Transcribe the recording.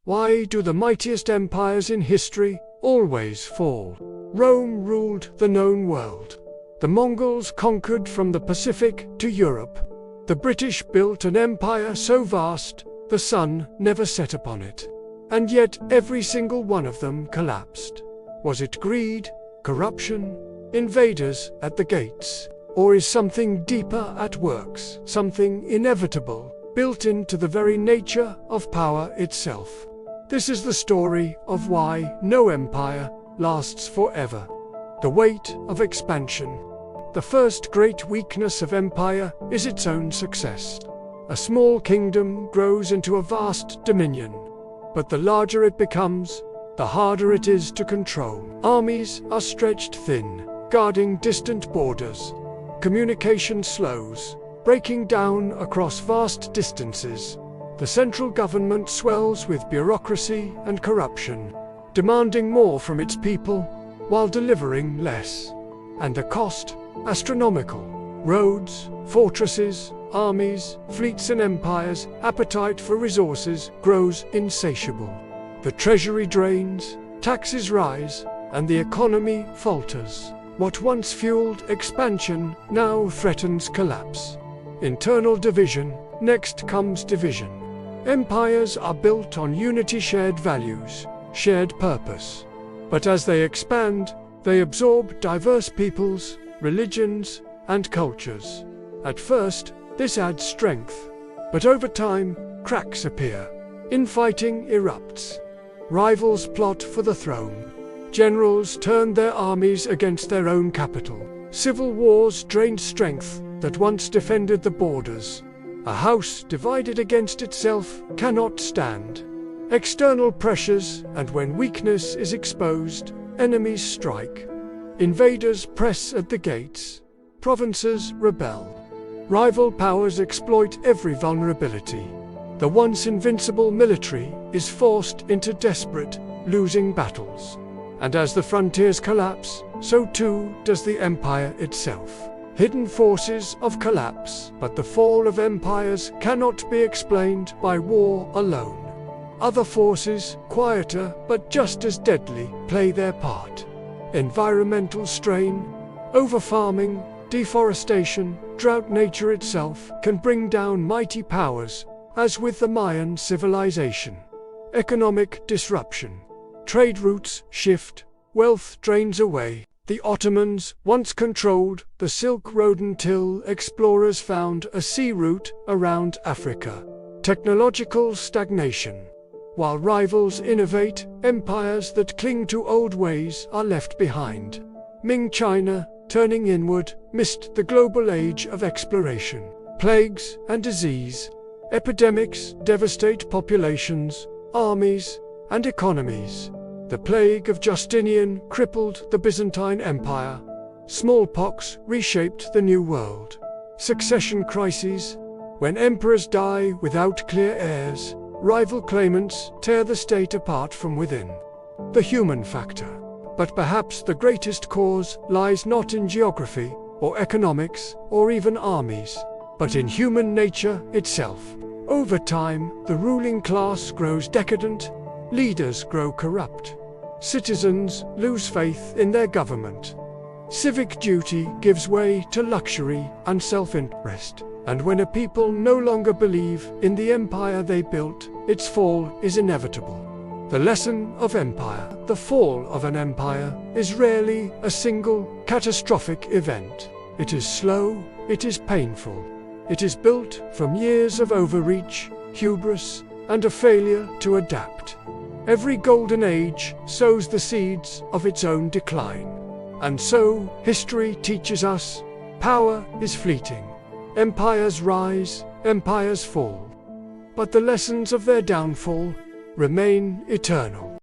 Why do the mightiest empires in history always fall? Rome ruled the known world. The Mongols conquered from the Pacific to Europe. The British built an empire so vast, the sun never set upon it. And yet every single one of them collapsed. Was it greed, corruption, invaders at the gates? Or is something deeper at work, something inevitable, built into the very nature of power itself? This is the story of why no empire lasts forever. The weight of expansion. The first great weakness of empire is its own success. A small kingdom grows into a vast dominion, but the larger it becomes, the harder it is to control. Armies are stretched thin, guarding distant borders. Communication slows, breaking down across vast distances. The central government swells with bureaucracy and corruption, demanding more from its people while delivering less. And the cost? Astronomical. Roads, fortresses, armies, fleets and empires' appetite for resources grows insatiable. The treasury drains, taxes rise, and the economy falters. What once fueled expansion now threatens collapse. Internal division, next comes division. Empires are built on unity, shared values, shared purpose. But as they expand, they absorb diverse peoples, religions, and cultures. At first, this adds strength, but over time, cracks appear. Infighting erupts. Rivals plot for the throne. Generals turn their armies against their own capital. Civil wars drain strength that once defended the borders. A house divided against itself cannot stand. External pressures, and when weakness is exposed, enemies strike. Invaders press at the gates. Provinces rebel. Rival powers exploit every vulnerability. The once invincible military is forced into desperate, losing battles. And as the frontiers collapse, so too does the empire itself. Hidden forces of collapse, but the fall of empires cannot be explained by war alone. Other forces, quieter but just as deadly, play their part. Environmental strain, overfarming, deforestation, drought. Nature itself can bring down mighty powers, as with the Mayan civilization. Economic disruption. Trade routes shift, wealth drains away. The Ottomans once controlled the Silk Road until explorers found a sea route around Africa. Technological stagnation. While rivals innovate, empires that cling to old ways are left behind. Ming China, turning inward, missed the global age of exploration. Plagues and disease. Epidemics devastate populations, armies, and economies. The Plague of Justinian crippled the Byzantine Empire. Smallpox reshaped the New World. Succession crises. When emperors die without clear heirs, rival claimants tear the state apart from within. The human factor. But perhaps the greatest cause lies not in geography, or economics, or even armies, but in human nature itself. Over time, the ruling class grows decadent, leaders grow corrupt. Citizens lose faith in their government. Civic duty gives way to luxury and self-interest. And when a people no longer believe in the empire they built, its fall is inevitable. The lesson of empire. The fall of an empire is rarely a single, catastrophic event. It is slow, it is painful. It is built from years of overreach, hubris, and a failure to adapt. Every golden age sows the seeds of its own decline. And so, history teaches us, power is fleeting. Empires rise, empires fall. But the lessons of their downfall remain eternal.